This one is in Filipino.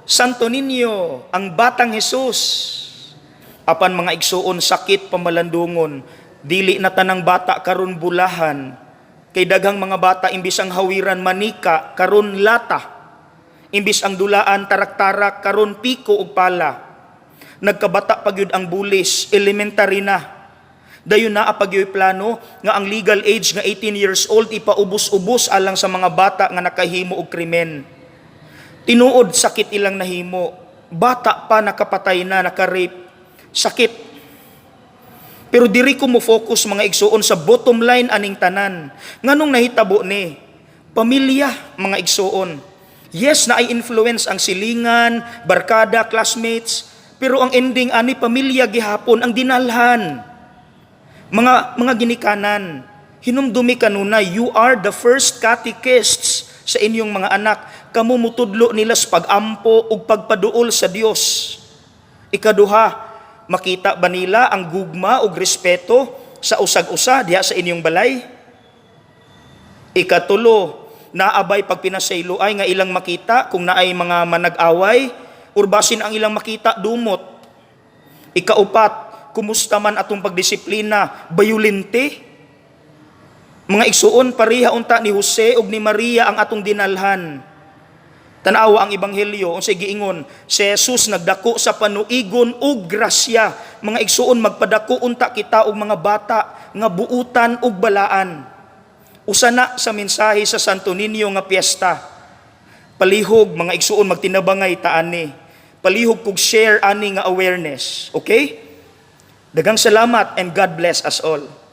Santo Niño, ang batang Jesus, apan mga igsuon sakit pamalandungon, dili na tanang bata karon bulahan, kay daghang mga bata imbis ang hawiran manika karon lata, imbis ang dulaan tarak-tarak karon piko ug pala. Nagkabata pagyud ang bulis, elementary na. Dayon na apagyoy plano nga ang legal age nga 18 years old ipaubos-ubos alang sa mga bata nga nakahimo og krimen. Tinuod sakit ilang nahimo, bata pa nakapatay na, naka-rape, sakit. Pero diri ko mo focus mga igsuon sa bottom line aning tanan. Nganong nahitabo ni? Pamilya mga igsuon. Yes, na ay influence ang silingan, barkada, classmates, pero ang ending ani pamilya gihapon ang dinalhan. Mga ginikanan, hinumdumi kanuna, you are the first catechists sa inyong mga anak. Kamu mutudlo nila sa pagampo ug pagpaduol sa Dios. Ikaduha, makita ba nila ang gugma ug respeto sa usag-usa diha sa inyong balay? Ikatulo, naabay pagpinasayloay nga ilang makita kung naay mga manag-away, urbasin ang ilang makita dumot. Ikaupat, kumusta man atong pagdisiplina, bayulente? Mga igsuon, pareha unta ni Jose ug ni Maria ang atong dinalhan. Tanawa ang ebanghelyo, unsay giingon, si Jesus nagdako sa panuigon ug grasya. Mga igsuon, magpadako unta kita og mga bata nga buutan ug balaan. Usa na sa mensahe sa Santo Niño nga piyesta. Palihog mga igsuon magtinabangay ta ani. Palihog kog share ani nga awareness. Okay? Daghang salamat and God bless us all.